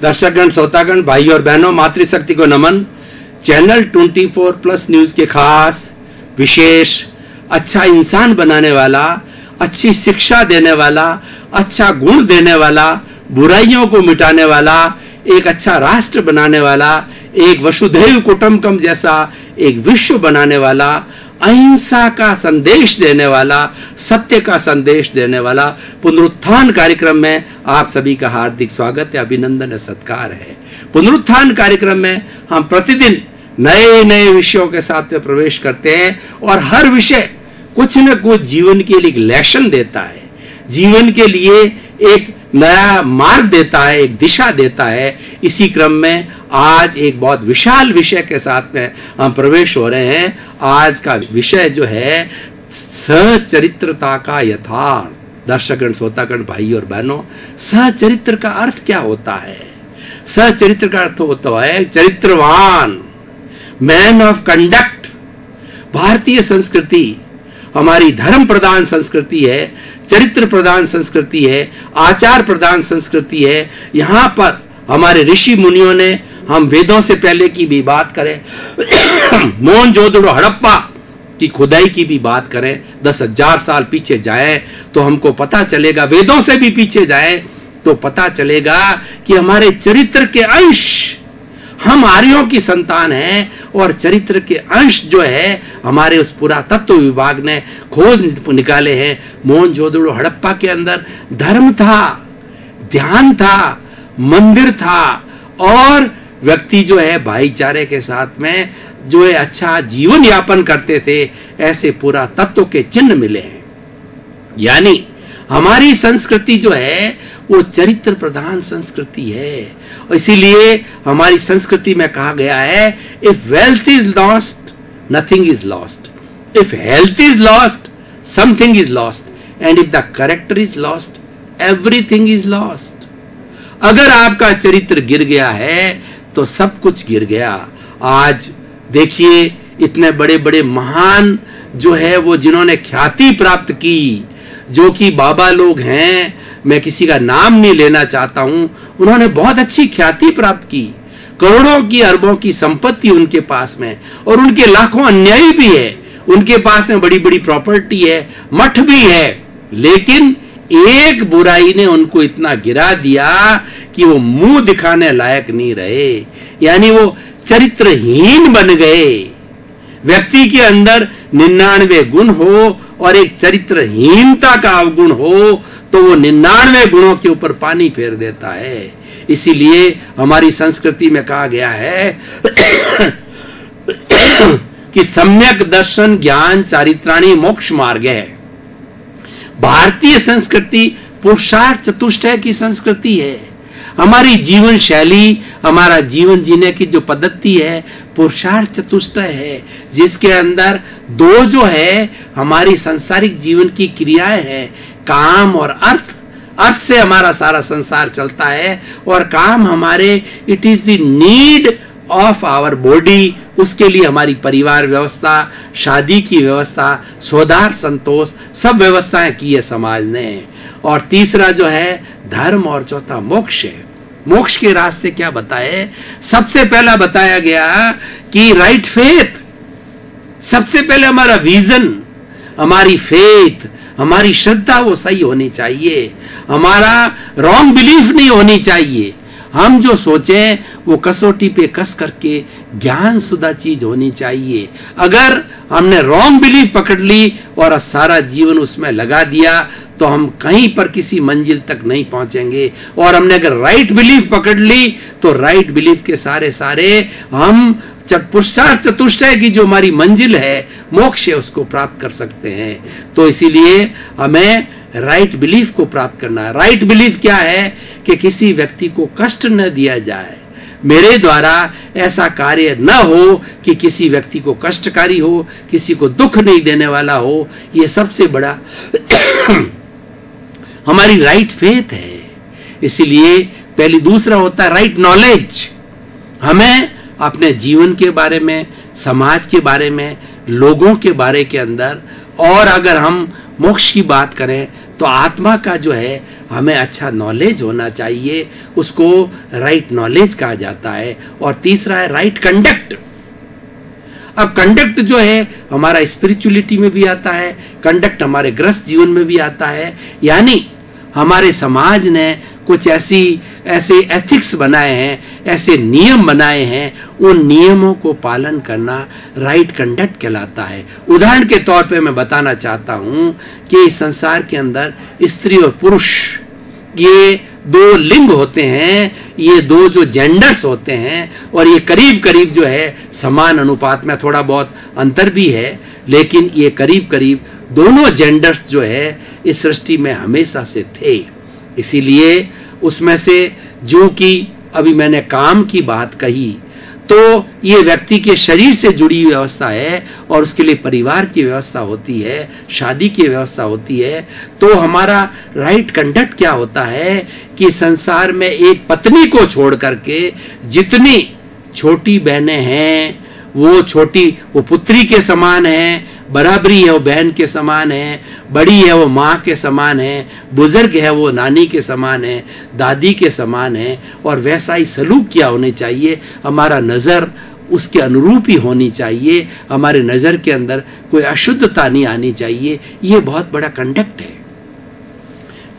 दर्शकगण, श्रोतागण, भाई और बहनों, मातृशक्ति को नमन। चैनल 24+ न्यूज के खास विशेष अच्छा इंसान बनाने वाला, अच्छी शिक्षा देने वाला, अच्छा गुण देने वाला, बुराइयों को मिटाने वाला, एक अच्छा राष्ट्र बनाने वाला, एक वसुधैव कुटुंबकम जैसा एक विश्व बनाने वाला, अहिंसा का संदेश देने वाला, सत्य का संदेश देने वाला पुनरुत्थान कार्यक्रम में आप सभी का हार्दिक स्वागत है, अभिनंदन है, सत्कार है। पुनरुत्थान कार्यक्रम में हम प्रतिदिन नए नए विषयों के साथ में प्रवेश करते हैं और हर विषय कुछ न कुछ जीवन के लिए एक लेसन देता है, जीवन के लिए एक नया मार्ग देता है, एक दिशा देता है। इसी क्रम में आज एक बहुत विशाल विषय के साथ में हम प्रवेश हो रहे हैं। आज का विषय जो है सचरित्रता का यथार्थ। दर्शकगण, श्रोतागण, भाई और बहनों, सचरित्र का अर्थ क्या होता है? सचरित्र का अर्थ होता है चरित्रवान, मैन ऑफ कंडक्ट। भारतीय संस्कृति हमारी धर्म प्रधान संस्कृति है, चरित्र प्रधान संस्कृति है, आचार प्रधान संस्कृति है। यहाँ पर हमारे ऋषि मुनियों ने, हम वेदों से पहले की भी बात करें, मोहनजोदड़ो हड़प्पा की खुदाई की भी बात करें, 10,000 साल पीछे जाएं तो हमको पता चलेगा, वेदों से भी पीछे जाएं तो पता चलेगा कि हमारे चरित्र के अंश, हम आर्यों की संतान हैं और चरित्र के अंश जो है हमारे उस पुरातत्व विभाग ने खोज निकाले हैं। मोहनजोदड़ो हड़प्पा के अंदर धर्म था, ध्यान था, मंदिर था और व्यक्ति जो है भाईचारे के साथ में जो है अच्छा जीवन यापन करते थे, ऐसे पुरातत्व के चिन्ह मिले हैं। यानी हमारी संस्कृति जो है वो चरित्र प्रधान संस्कृति है। और इसीलिए हमारी संस्कृति में कहा गया है, if wealth is lost nothing is lost, if health is lost something is lost, and if the character is lost everything is lost. अगर आपका चरित्र गिर गया है तो सब कुछ गिर गया। आज देखिए, इतने बड़े बड़े महान जो है वो जिन्होंने ख्याति प्राप्त की, जो कि बाबा लोग हैं, मैं किसी का नाम नहीं लेना चाहता हूं, उन्होंने बहुत अच्छी ख्याति प्राप्त की, करोड़ों की अरबों की संपत्ति उनके पास में, और उनके लाखों अन्यायी भी है, उनके पास में बड़ी बड़ी प्रॉपर्टी है, मठ भी है, लेकिन एक बुराई ने उनको इतना गिरा दिया कि वो मुंह दिखाने लायक नहीं रहे, यानी वो चरित्रहीन बन गए। व्यक्ति के अंदर 99 गुण हो और एक चरित्रहीनता का अवगुण हो तो वो 99 गुणों के ऊपर पानी फेर देता है। इसीलिए हमारी संस्कृति में कहा गया है कि सम्यक दर्शन ज्ञान चारित्राणी मोक्ष मार्ग है। भारतीय संस्कृति पुरुषार्थ चतुष्टय की संस्कृति है। हमारी जीवन शैली, हमारा जीवन जीने की जो पद्धति है पुरुषार्थ चतुष्टय है, जिसके अंदर दो जो है हमारी सांसारिक जीवन की क्रियाएं हैं, काम और अर्थ। अर्थ से हमारा सारा संसार चलता है और काम हमारे, it is the need of our body, उसके लिए हमारी परिवार व्यवस्था, शादी की व्यवस्था, स्वदार संतोष, सब व्यवस्थाएं की है समाज ने। और तीसरा जो है धर्म और चौथा मोक्ष है। मोक्ष के रास्ते क्या बताए? सबसे पहला बताया गया कि राइट फेथ, सबसे पहले हमारा विजन, हमारी फेथ, हमारी श्रद्धा वो सही होनी चाहिए, हमारा रॉन्ग बिलीफ नहीं होनी चाहिए। हम जो सोचें वो कसौटी पे कस करके ज्ञान सुधा चीज होनी चाहिए। अगर हमने रॉन्ग बिलीफ पकड़ ली और सारा जीवन उसमें लगा दिया तो हम कहीं पर किसी मंजिल तक नहीं पहुंचेंगे। और हमने अगर राइट बिलीफ पकड़ ली तो राइट बिलीफ के सारे हम पुरुषार्थ चतुष्टय की जो हमारी मंजिल है, मोक्ष है, उसको प्राप्त कर सकते हैं। तो इसीलिए हमें राइट बिलीफ को प्राप्त करना है। राइट बिलीफ क्या है? कि किसी व्यक्ति को कष्ट न दिया जाए, मेरे द्वारा ऐसा कार्य न हो कि किसी व्यक्ति को कष्टकारी हो, किसी को दुख नहीं देने वाला हो। ये सबसे बड़ा हमारी राइट फेथ है। इसीलिए पहली, दूसरा होता है राइट नॉलेज। हमें अपने जीवन के बारे में, समाज के बारे में, लोगों के बारे के अंदर, और अगर हम मोक्ष की बात करें तो आत्मा का जो है हमें अच्छा नॉलेज होना चाहिए, उसको राइट नॉलेज कहा जाता है। और तीसरा है राइट कंडक्ट। अब कंडक्ट जो है हमारा स्पिरिचुअलिटी में भी आता है, कंडक्ट हमारे गृहस्थ जीवन में भी आता है। यानी हमारे समाज ने कुछ ऐसे एथिक्स बनाए हैं, ऐसे नियम बनाए हैं, उन नियमों को पालन करना राइट कंडक्ट कहलाता है। उदाहरण के तौर पे मैं बताना चाहता हूं कि इस संसार के अंदर स्त्री और पुरुष, ये दो लिंग होते हैं, ये दो जो जेंडर्स होते हैं, और ये करीब करीब जो है समान अनुपात में, थोड़ा बहुत अंतर भी है, लेकिन ये करीब करीब दोनों जेंडर्स जो है इस सृष्टि में हमेशा से थे। इसीलिए उसमें से जो कि अभी मैंने काम की बात कही, तो ये व्यक्ति के शरीर से जुड़ी हुई व्यवस्था है, और उसके लिए परिवार की व्यवस्था होती है, शादी की व्यवस्था होती है। तो हमारा राइट कंडक्ट क्या होता है कि संसार में एक पत्नी को छोड़ करके जितनी छोटी बहनें हैं वो पुत्री के समान है, बराबरी है वो बहन के समान है, बड़ी है वो माँ के समान है, बुजुर्ग है वो नानी के समान है, दादी के समान है। और वैसा ही सलूक क्या होने चाहिए, हमारा नज़र उसके अनुरूप ही होनी चाहिए, हमारे नज़र के अंदर कोई अशुद्धता नहीं आनी चाहिए। ये बहुत बड़ा कंडक्ट है।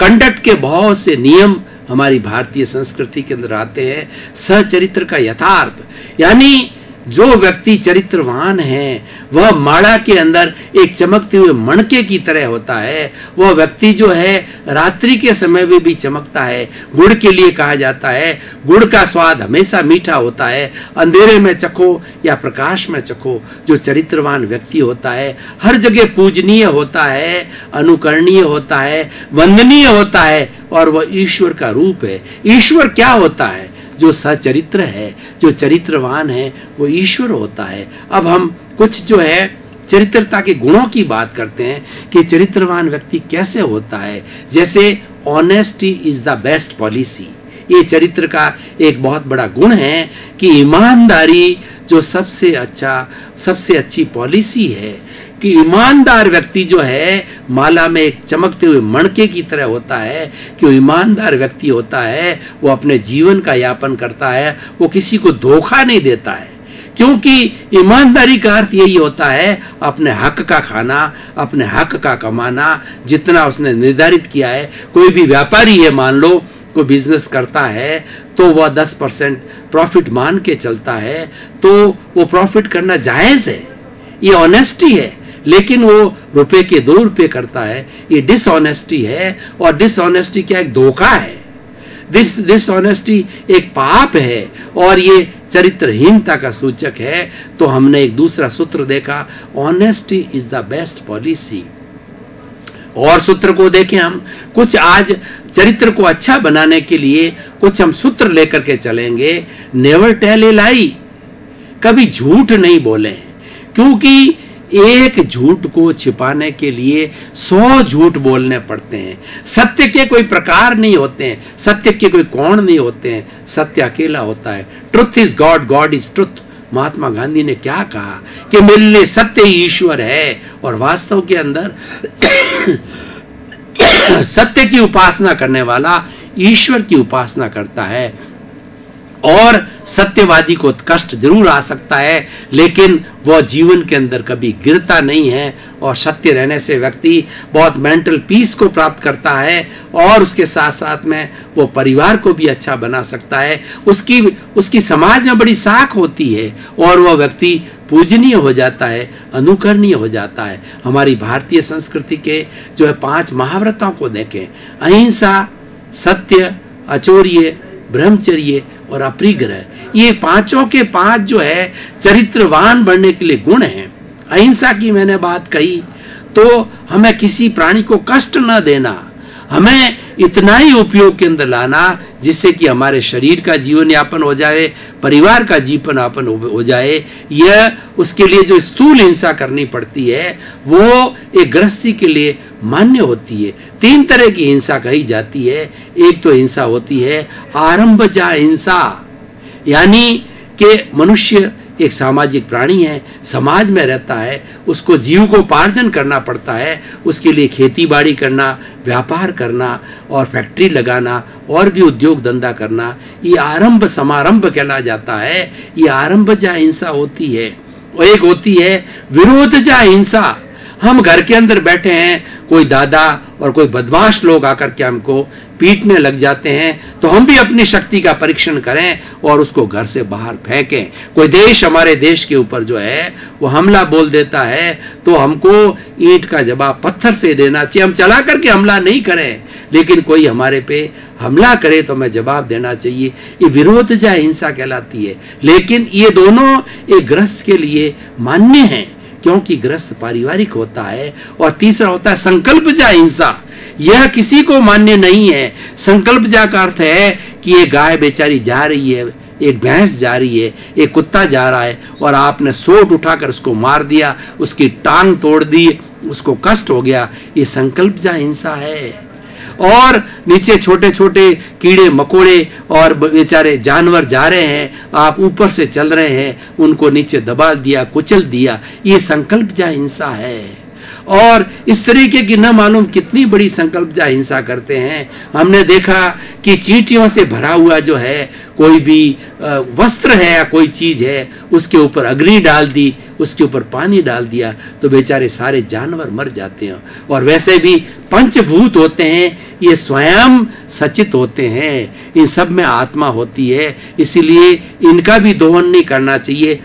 कंडक्ट के बहुत से नियम हमारी भारतीय संस्कृति के अंदर आते हैं। सचरित्र का यथार्थ, यानी जो व्यक्ति चरित्रवान है वह माड़ा के अंदर एक चमकते हुए मणके की तरह होता है। वह व्यक्ति जो है रात्रि के समय में भी चमकता है। गुड़ के लिए कहा जाता है गुड़ का स्वाद हमेशा मीठा होता है, अंधेरे में चखो या प्रकाश में चखो। जो चरित्रवान व्यक्ति होता है हर जगह पूजनीय होता है, अनुकरणीय होता है, वंदनीय होता है, और वह ईश्वर का रूप है। ईश्वर क्या होता है? जो सचरित्र है, जो चरित्रवान है, वो ईश्वर होता है। अब हम कुछ जो है चरित्रता के गुणों की बात करते हैं कि चरित्रवान व्यक्ति कैसे होता है। जैसे honesty is the best policy, ये चरित्र का एक बहुत बड़ा गुण है कि ईमानदारी जो सबसे अच्छी पॉलिसी है। कि ईमानदार व्यक्ति जो है माला में एक चमकते हुए मणके की तरह होता है, कि वो ईमानदार व्यक्ति होता है, वो अपने जीवन का यापन करता है, वो किसी को धोखा नहीं देता है। क्योंकि ईमानदारी का अर्थ यही होता है अपने हक का खाना, अपने हक का कमाना, जितना उसने निर्धारित किया है। कोई भी व्यापारी है, मान लो कोई बिजनेस करता है, तो वह 10% प्रॉफिट मान के चलता है, तो वो प्रॉफिट करना जायज है, ये ऑनेस्टी है। लेकिन वो रुपए के 2 रुपए करता है, ये डिसऑनेस्टी है। और डिसऑनेस्टी क्या, एक धोखा है। डिसऑनेस्टी एक पाप है, और ये चरित्रहीनता का सूचक है। तो हमने एक दूसरा सूत्र देखा, honesty is the best policy. और सूत्र को देखें हम, कुछ आज चरित्र को अच्छा बनाने के लिए कुछ हम सूत्र लेकर के चलेंगे। नेवर टेल ए लाई, कभी झूठ नहीं बोले, क्योंकि एक झूठ को छिपाने के लिए 100 झूठ बोलने पड़ते हैं। सत्य के कोई प्रकार नहीं होते हैं, सत्य के कोई कोण नहीं होते हैं, सत्य अकेला होता है। Truth is God, God is truth. Mahatma Gandhi ने क्या कहा कि मेरे लिए सत्य ही ईश्वर है। और वास्तव के अंदर सत्य की उपासना करने वाला ईश्वर की उपासना करता है। और सत्यवादी को कष्ट जरूर आ सकता है, लेकिन वह जीवन के अंदर कभी गिरता नहीं है। और सत्य रहने से व्यक्ति बहुत मेंटल पीस को प्राप्त करता है, और उसके साथ साथ में वो परिवार को भी अच्छा बना सकता है। उसकी समाज में बड़ी साख होती है, और वह व्यक्ति पूजनीय हो जाता है, अनुकरणीय हो जाता है। हमारी भारतीय संस्कृति के जो है 5 महाव्रतों को देखें, अहिंसा, सत्य, अचौर्य, ब्रह्मचर्य और अपरिग्रह, ये 5 के 5 जो है चरित्रवान बनने के लिए गुण हैं। अहिंसा की मैंने बात कही, तो हमें किसी प्राणी को कष्ट न देना, हमें इतना ही उपयोग के अंदर लाना जिससे कि हमारे शरीर का जीवन यापन हो जाए, परिवार का जीवन यापन हो जाए। यह उसके लिए जो स्थूल हिंसा करनी पड़ती है वो एक गृहस्थी के लिए मान्य होती है। 3 तरह की हिंसा कही जाती है। एक तो हिंसा होती है आरंभजा हिंसा, यानी कि मनुष्य एक सामाजिक प्राणी है, समाज में रहता है, उसको जीविकोपार्जन करना पड़ता है। उसके लिए खेती बाड़ी करना, व्यापार करना और फैक्ट्री लगाना और भी उद्योग धंधा करना, ये आरंभ समारंभ कहला जाता है। ये आरंभजा हिंसा होती है। और एक होती है विरोधजा हिंसा। हम घर के अंदर बैठे हैं, कोई दादा और कोई बदमाश लोग आकर के हमको पीटने लग जाते हैं, तो हम भी अपनी शक्ति का परीक्षण करें और उसको घर से बाहर फेंकें। कोई देश हमारे देश के ऊपर जो है वो हमला बोल देता है, तो हमको ईंट का जवाब पत्थर से देना चाहिए। हम चला करके हमला नहीं करें, लेकिन कोई हमारे पे हमला करे तो हमें जवाब देना चाहिए। ये विरोधजा हिंसा कहलाती है। लेकिन ये दोनों एक गृहस्थ के लिए मान्य हैं, क्योंकि गृहस्थ पारिवारिक होता है। और तीसरा होता है संकल्पजा हिंसा। यह किसी को मान्य नहीं है। संकल्पजा का अर्थ है कि ये गाय बेचारी जा रही है, एक भैंस जा रही है, एक कुत्ता जा रहा है, और आपने सोट उठाकर उसको मार दिया, उसकी टांग तोड़ दी, उसको कष्ट हो गया। ये संकल्पजा हिंसा है। और नीचे छोटे छोटे कीड़े मकोड़े और बेचारे जानवर जा रहे हैं, आप ऊपर से चल रहे हैं, उनको नीचे दबा दिया, कुचल दिया, ये संकल्पजा हिंसा है। और इस तरीके की न मालूम कितनी बड़ी संकल्पजा हिंसा करते हैं। हमने देखा कि चींटियों से भरा हुआ जो है कोई भी वस्त्र है या कोई चीज है, उसके ऊपर अग्नि डाल दी, उसके ऊपर पानी डाल दिया, तो बेचारे सारे जानवर मर जाते हैं। और वैसे भी पंचभूत होते हैं, ये स्वयं सचित होते हैं, इन सब में आत्मा होती है, इसीलिए इनका भी दोहन नहीं करना चाहिए।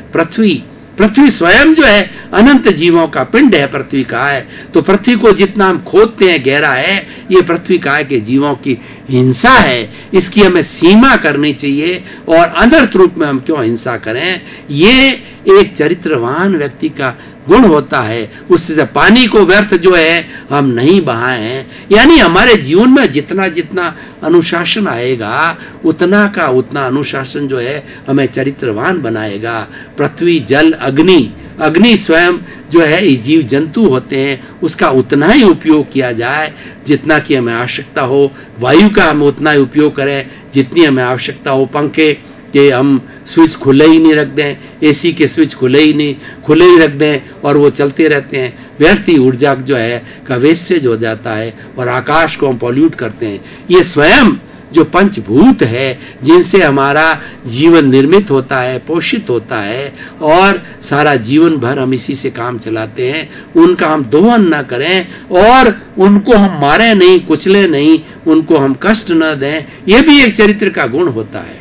पृथ्वी स्वयं जो है अनंत जीवों का पिंड है, पृथ्वी का है। तो पृथ्वी को जितना हम खोदते हैं गहरा है, ये पृथ्वी काय के जीवों की हिंसा है। इसकी हमें सीमा करनी चाहिए। और अनर्थ रूप में हम क्यों हिंसा करें? ये एक चरित्रवान व्यक्ति का गुण होता है। उससे पानी को व्यर्थ जो है हम नहीं बहाए हैं। यानी हमारे जीवन में जितना जितना अनुशासन आएगा, उतना का उतना अनुशासन जो है हमें चरित्रवान बनाएगा। पृथ्वी, जल, अग्नि स्वयं जो है ये जीव जंतु होते हैं, उसका उतना ही उपयोग किया जाए जितना कि हमें आवश्यकता हो। वायु का हम उतना ही उपयोग करें जितनी हमें आवश्यकता हो। पंखे के हम स्विच खुले ही नहीं रख दें, एसी के स्विच खुले ही रख दें और वो चलते रहते हैं। व्यर्थ ही ऊर्जा जो है का वेस्टेज हो जाता है और आकाश को हम पॉल्यूट करते हैं। ये स्वयं जो पंचभूत है, जिनसे हमारा जीवन निर्मित होता है, पोषित होता है, और सारा जीवन भर हम इसी से काम चलाते हैं, उनका हम दोहन न करें और उनको हम मारें नहीं, कुचले नहीं, उनको हम कष्ट न दें। ये भी एक चरित्र का गुण होता है।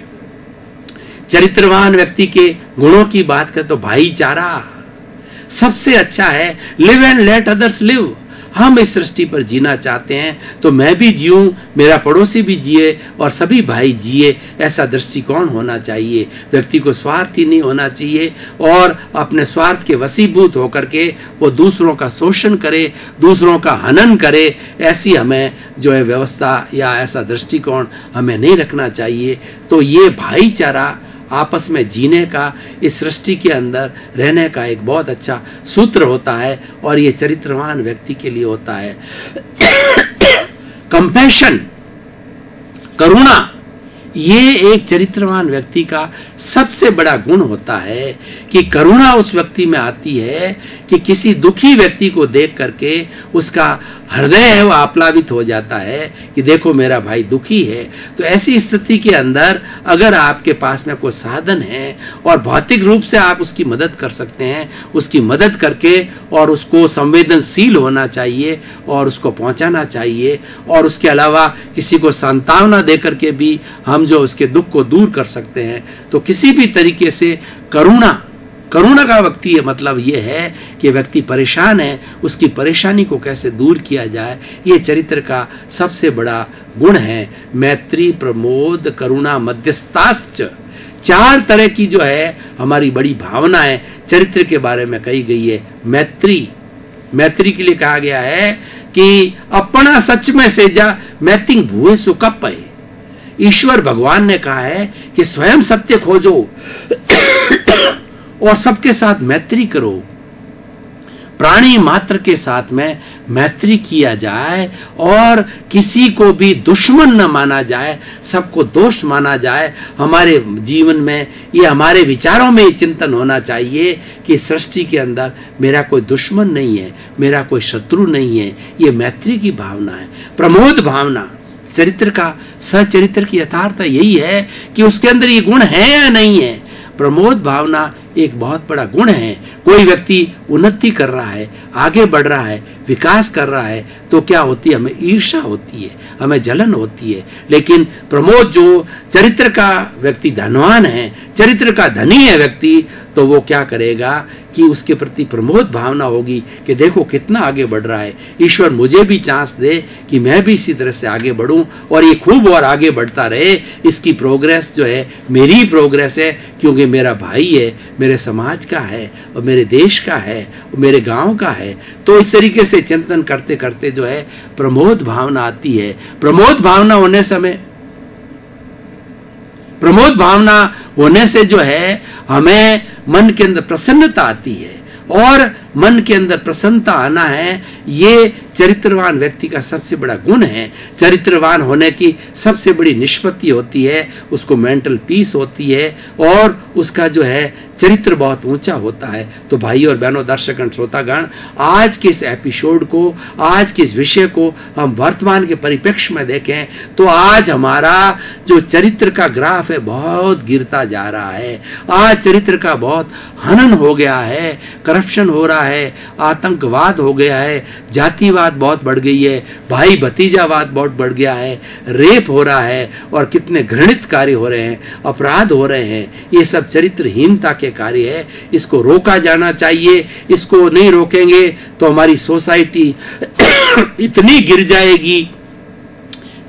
चरित्रवान व्यक्ति के गुणों की बात करें तो भाईचारा सबसे अच्छा है। Live and let others live. हम इस सृष्टि पर जीना चाहते हैं तो मैं भी जीऊं, मेरा पड़ोसी भी जिए और सभी भाई जिए, ऐसा दृष्टिकोण होना चाहिए। व्यक्ति को स्वार्थी नहीं होना चाहिए और अपने स्वार्थ के वशीभूत होकर के वो दूसरों का शोषण करे, दूसरों का हनन करे, ऐसी हमें जो है व्यवस्था या ऐसा दृष्टिकोण हमें नहीं रखना चाहिए। तो ये भाईचारा आपस में जीने का, इस सृष्टि के अंदर रहने का एक बहुत अच्छा सूत्र होता है और ये चरित्रवान व्यक्ति के लिए होता है। कंपैशन, करुणा, ये एक चरित्रवान व्यक्ति का सबसे बड़ा गुण होता है कि करुणा उस व्यक्ति में आती है कि किसी दुखी व्यक्ति को देख करके उसका हृदय है वो आप्लावित हो जाता है कि देखो मेरा भाई दुखी है। तो ऐसी स्थिति के अंदर अगर आपके पास में कोई साधन है और भौतिक रूप से आप उसकी मदद कर सकते हैं, उसकी मदद करके और उसको संवेदनशील होना चाहिए और उसको पहुंचाना चाहिए। और उसके अलावा किसी को सांत्वना दे करके भी हम जो उसके दुख को दूर कर सकते हैं। तो किसी भी तरीके से करुणा का व्यक्ति मतलब ये है कि व्यक्ति परेशान है, उसकी परेशानी को कैसे दूर किया जाए, ये चरित्र का सबसे बड़ा गुण है। मैत्री, प्रमोद, करुणा, मध्यस्थाश्च, 4 तरह की जो है हमारी बड़ी भावनाएं चरित्र के बारे में कही गई है। मैत्री के लिए कहा गया है कि अपना सच में से जा मैतिंग भूए सुकप है। ईश्वर भगवान ने कहा है कि स्वयं सत्य खोजो और सबके साथ मैत्री करो। प्राणी मात्र के साथ में मैत्री किया जाए और किसी को भी दुश्मन न माना जाए, सबको दोस्त माना जाए। हमारे जीवन में ये, हमारे विचारों में ये चिंतन होना चाहिए कि सृष्टि के अंदर मेरा कोई दुश्मन नहीं है, मेरा कोई शत्रु नहीं है। ये मैत्री की भावना है, प्रमोद भावना। चरित्र का, सचरित्र की यथार्थ यही है कि उसके अंदर ये गुण है या नहीं है। प्रमोद भावना एक बहुत बड़ा गुण है। कोई व्यक्ति उन्नति कर रहा है, आगे बढ़ रहा है, विकास कर रहा है, तो क्या होती है? हमें ईर्ष्या होती है, हमें जलन होती है। लेकिन प्रमोद, जो चरित्र का व्यक्ति धनवान है, चरित्र का धनी है व्यक्ति, तो वो क्या करेगा कि उसके प्रति प्रमोद भावना होगी कि देखो कितना आगे बढ़ रहा है, ईश्वर मुझे भी चांस दे कि मैं भी इसी तरह से आगे बढ़ूं और ये खूब और आगे बढ़ता रहे। इसकी प्रोग्रेस जो है मेरी ही प्रोग्रेस है, क्योंकि मेरा भाई है, मेरे समाज का है और मेरे देश का है और मेरे गांव का है। तो इस तरीके से चिंतन करते करते जो है प्रमोद भावना आती है। प्रमोद भावना होने से जो है हमें मन के अंदर प्रसन्नता आती है, और मन के अंदर प्रसन्नता आना है, ये चरित्रवान व्यक्ति का सबसे बड़ा गुण है। चरित्रवान होने की सबसे बड़ी निष्पत्ति होती है, उसको मेंटल पीस होती है और उसका जो है चरित्र बहुत ऊंचा होता है। तो भाई और बहनों, दर्शकगण, श्रोतागण, आज के इस एपिसोड को, आज के इस विषय को हम वर्तमान के परिप्रेक्ष्य में देखें तो आज हमारा जो चरित्र का ग्राफ है बहुत गिरता जा रहा है। आज चरित्र का बहुत हनन हो गया है, करप्शन हो रहा है, आतंकवाद हो गया है, जातिवाद बहुत बढ़ गई है, भाई भतीजावाद बहुत बढ़ गया है, रेप हो रहा है और कितने घृणित कार्य हो रहे हैं, अपराध हो रहे हैं। ये सब चरित्रहीनता के कार्य है, इसको रोका जाना चाहिए। इसको नहीं रोकेंगे तो हमारी सोसाइटी इतनी गिर जाएगी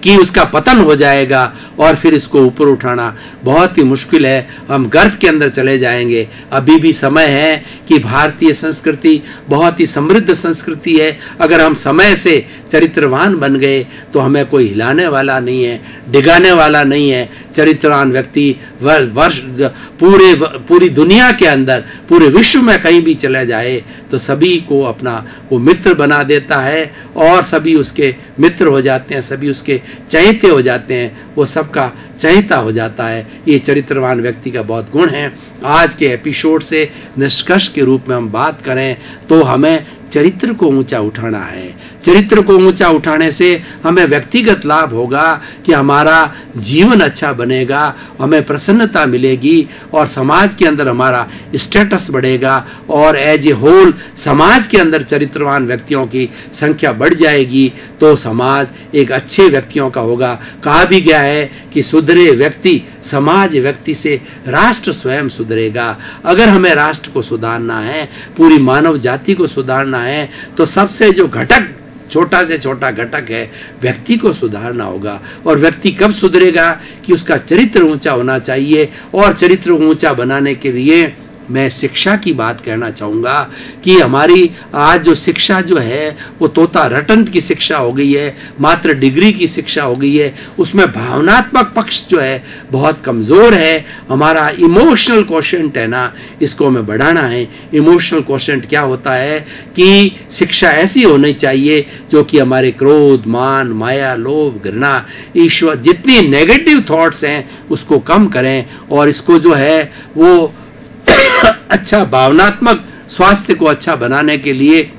कि उसका पतन हो जाएगा और फिर इसको ऊपर उठाना बहुत ही मुश्किल है। हम गर्त के अंदर चले जाएंगे। अभी भी समय है कि भारतीय संस्कृति बहुत ही समृद्ध संस्कृति है। अगर हम समय से चरित्रवान बन गए तो हमें कोई हिलाने वाला नहीं है, डिगाने वाला नहीं है। चरित्रवान व्यक्ति वर्ष पूरी दुनिया के अंदर, पूरे विश्व में कहीं भी चला जाए तो सभी को अपना वो मित्र बना देता है और सभी उसके मित्र हो जाते हैं, सभी उसके चहेते हो जाते हैं, वो सबका चहेता हो जाता है। ये चरित्रवान व्यक्ति का बहुत गुण है। आज के एपिसोड से निष्कर्ष के रूप में हम बात करें तो हमें चरित्र को ऊंचा उठाना है। चरित्र को ऊंचा उठाने से हमें व्यक्तिगत लाभ होगा कि हमारा जीवन अच्छा बनेगा, हमें प्रसन्नता मिलेगी और समाज के अंदर हमारा स्टेटस बढ़ेगा और एज ए होल समाज के अंदर चरित्रवान व्यक्तियों की संख्या बढ़ जाएगी तो समाज एक अच्छे व्यक्तियों का होगा। कहा भी गया है कि सुधरे व्यक्ति, समाज व्यक्ति से राष्ट्र स्वयं सुधरेगा। अगर हमें राष्ट्र को सुधारना है, पूरी मानव जाति को सुधारना है, तो सबसे जो घटक, छोटा से छोटा घटक है, व्यक्ति को सुधारना होगा। और व्यक्ति कब सुधरेगा कि उसका चरित्र ऊंचा होना चाहिए। और चरित्र ऊंचा बनाने के लिए मैं शिक्षा की बात कहना चाहूँगा कि हमारी आज जो शिक्षा जो है वो तोता रटन की शिक्षा हो गई है, मात्र डिग्री की शिक्षा हो गई है। उसमें भावनात्मक पक्ष जो है बहुत कमज़ोर है। हमारा इमोशनल क्वोशेंट है ना, इसको हमें बढ़ाना है। इमोशनल क्वोशेंट क्या होता है कि शिक्षा ऐसी होनी चाहिए जो कि हमारे क्रोध, मान, माया, लोभ, घृणा, ईश्वर, जितनी नेगेटिव थॉट्स हैं उसको कम करें और इसको जो है वो अच्छा भावनात्मक स्वास्थ्य को अच्छा बनाने के लिए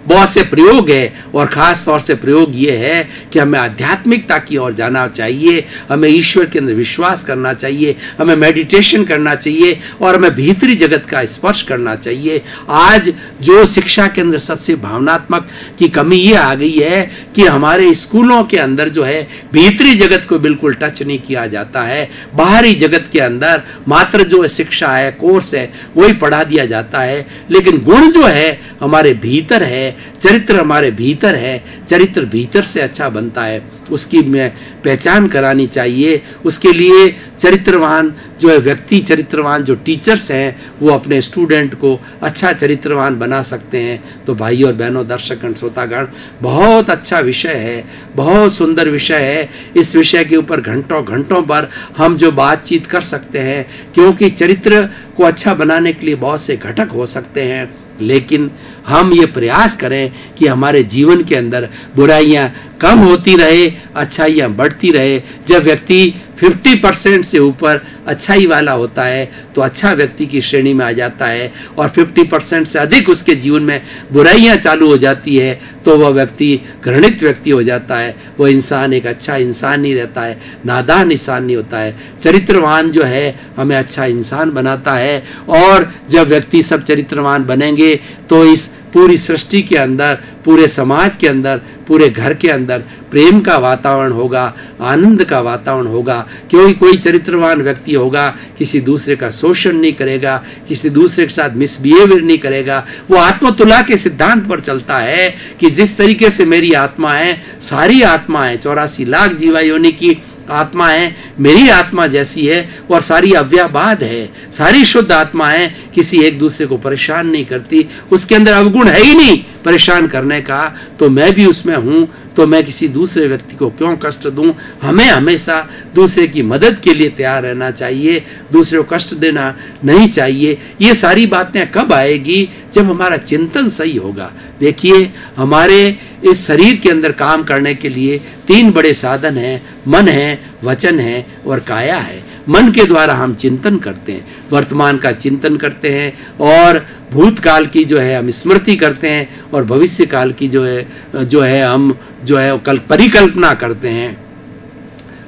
बहुत से प्रयोग है। और खास तौर से प्रयोग ये है कि हमें आध्यात्मिकता की ओर जाना चाहिए, हमें ईश्वर के अंदर विश्वास करना चाहिए, हमें मेडिटेशन करना चाहिए और हमें भीतरी जगत का स्पर्श करना चाहिए। आज जो शिक्षा के अंदर सबसे भावनात्मक की कमी ये आ गई है कि हमारे स्कूलों के अंदर जो है भीतरी जगत को बिल्कुल टच नहीं किया जाता है। बाहरी जगत के अंदर मात्र जो शिक्षा है, कोर्स है, वही पढ़ा दिया जाता है, लेकिन गुण जो है हमारे भीतर है, चरित्र हमारे भीतर है, चरित्र भीतर से अच्छा बनता है, उसकी में पहचान करानी चाहिए। उसके लिए चरित्रवान जो है व्यक्ति, चरित्रवान जो टीचर्स हैं वो अपने स्टूडेंट को अच्छा चरित्रवान बना सकते हैं। तो भाई और बहनों, दर्शकगण, श्रोतागण, बहुत अच्छा विषय है, बहुत सुंदर विषय है। इस विषय के ऊपर घंटों घंटों पर हम जो बातचीत कर सकते हैं, क्योंकि चरित्र को अच्छा बनाने के लिए बहुत से घटक हो सकते हैं। लेकिन हम ये प्रयास करें कि हमारे जीवन के अंदर बुराइयां कम होती रहे, अच्छाइयां बढ़ती रहे। जब व्यक्ति 50% से ऊपर अच्छाई वाला होता है तो अच्छा व्यक्ति की श्रेणी में आ जाता है, और 50% से अधिक उसके जीवन में बुराइयां चालू हो जाती है तो वह व्यक्ति घृणित व्यक्ति हो जाता है। वह इंसान एक अच्छा इंसान नहीं रहता है, नादान इंसान नहीं होता है। चरित्रवान जो है हमें अच्छा इंसान बनाता है, और जब व्यक्ति सब चरित्रवान बनेंगे तो इस पूरी सृष्टि के अंदर, पूरे समाज के अंदर, पूरे घर के अंदर प्रेम का वातावरण होगा, आनंद का वातावरण होगा। क्योंकि कोई चरित्रवान व्यक्ति होगा, किसी दूसरे का शोषण नहीं करेगा, किसी दूसरे के साथ मिसबिहेवियर नहीं करेगा। वो आत्मतुला के सिद्धांत पर चलता है कि जिस तरीके से मेरी आत्मा है, सारी आत्मा है, 84 लाख जीवा योनि की आत्मा है, मेरी आत्मा जैसी है, और सारी अव्ययवाद है, सारी शुद्ध आत्मा है, किसी एक दूसरे को परेशान नहीं करती, उसके अंदर अवगुण है ही नहीं परेशान करने का। तो मैं भी उसमें हूं, तो मैं किसी दूसरे व्यक्ति को क्यों कष्ट दूं। हमें हमेशा दूसरे की मदद के लिए तैयार रहना चाहिए, दूसरे को कष्ट देना नहीं चाहिए। ये सारी बातें कब आएगी? जब हमारा चिंतन सही होगा। देखिए, हमारे इस शरीर के अंदर काम करने के लिए 3 बड़े साधन हैं, मन है, वचन है और काया है। मन के द्वारा हम चिंतन करते हैं, वर्तमान का चिंतन करते हैं, और भूतकाल की जो है हम स्मृति करते हैं, और भविष्य काल की जो है हम कल परिकल्पना करते हैं।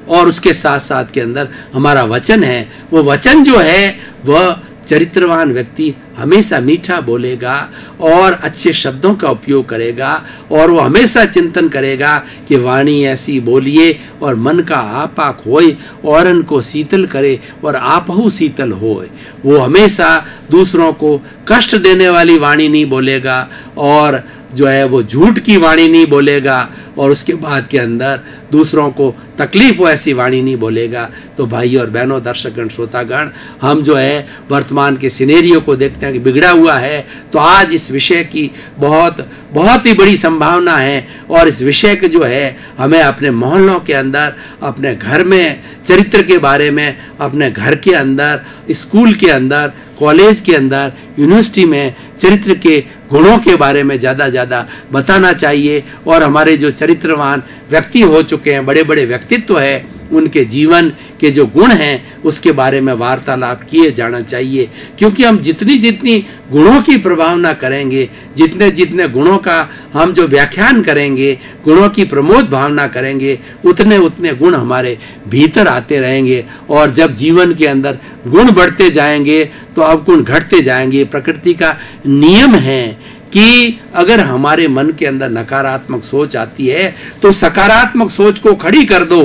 और उसके साथ साथ के अंदर हमारा वचन है। वो वचन जो है वह चरित्रवान व्यक्ति हमेशा मीठा बोलेगा और अच्छे शब्दों का उपयोग करेगा, और वो हमेशा चिंतन करेगा कि वाणी ऐसी बोलिए और मन का आपा खोए, औरन को शीतल करे और आपहु शीतल होए। वो हमेशा दूसरों को कष्ट देने वाली वाणी नहीं बोलेगा, और जो है वो झूठ की वाणी नहीं बोलेगा, और उसके बाद के अंदर दूसरों को तकलीफ हो ऐसी वाणी नहीं बोलेगा। तो भाई और बहनों, दर्शकगण, श्रोतागण, हम जो है वर्तमान के सिनेरियो को देखते हैं कि बिगड़ा हुआ है, तो आज इस विषय की बहुत ही बड़ी संभावना है। और इस विषय के जो है हमें अपने मोहल्लों के अंदर, अपने घर में चरित्र के बारे में, अपने घर के अंदर, स्कूल के अंदर, कॉलेज के अंदर, यूनिवर्सिटी में चरित्र के गुणों के बारे में ज़्यादा बताना चाहिए। और हमारे जो चरित्रवान व्यक्ति हो चुके हैं, बड़े बड़े व्यक्तित्व है, उनके जीवन के जो गुण हैं उसके बारे में वार्तालाप किए जाना चाहिए। क्योंकि हम जितनी गुणों की प्रभावना करेंगे, जितने गुणों का हम जो व्याख्यान करेंगे, गुणों की प्रमोद भावना करेंगे, उतने गुण हमारे भीतर आते रहेंगे। और जब जीवन के अंदर गुण बढ़ते जाएंगे तो अवगुण घटते जाएंगे। प्रकृति का नियम है कि अगर हमारे मन के अंदर नकारात्मक सोच आती है तो सकारात्मक सोच को खड़ी कर दो,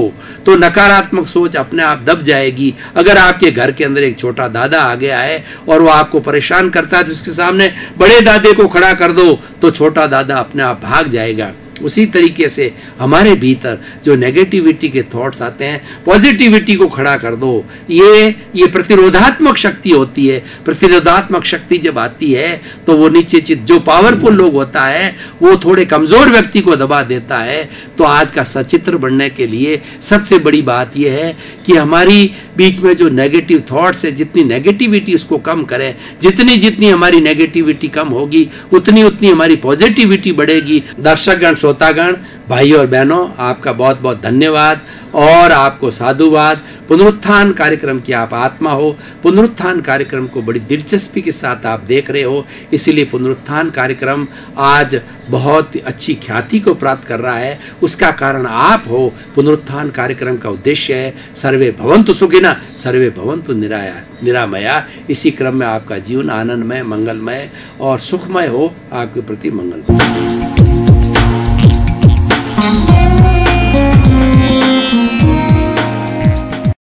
तो नकारात्मक सोच अपने आप दब जाएगी। अगर आपके घर के अंदर एक छोटा दादा आ गया है और वो आपको परेशान करता है तो उसके सामने बड़े दादे को खड़ा कर दो, तो छोटा दादा अपने आप भाग जाएगा। उसी तरीके से हमारे भीतर जो नेगेटिविटी के थॉट्स आते हैं, पॉजिटिविटी को खड़ा कर दो। ये प्रतिरोधात्मक शक्ति होती है। प्रतिरोधात्मक शक्ति जब आती है तो वो नीचे जो पावरफुल लोग होता है वो थोड़े कमजोर व्यक्ति को दबा देता है। तो आज का सचित्र बनने के लिए सबसे बड़ी बात यह है कि हमारी बीच में जो नेगेटिव थॉट्स है, जितनी नेगेटिविटी उसको कम करें। जितनी हमारी नेगेटिविटी कम होगी उतनी हमारी पॉजिटिविटी बढ़ेगी। दर्शकगण, श्रोतागण, भाई और बहनों, आपका बहुत बहुत धन्यवाद और आपको साधुवाद। पुनरुत्थान कार्यक्रम की आप आत्मा हो। पुनरुत्थान कार्यक्रम को बड़ी दिलचस्पी के साथ आप देख रहे हो, इसीलिए पुनरुत्थान कार्यक्रम आज बहुत अच्छी ख्याति को प्राप्त कर रहा है। उसका कारण आप हो। पुनरुत्थान कार्यक्रम का उद्देश्य है सर्वे भवन्तु सुखिनः, सर्वे भवन्तु निरामया। इसी क्रम में आपका जीवन आनंदमय, मंगलमय और सुखमय हो। आपके प्रति मंगल।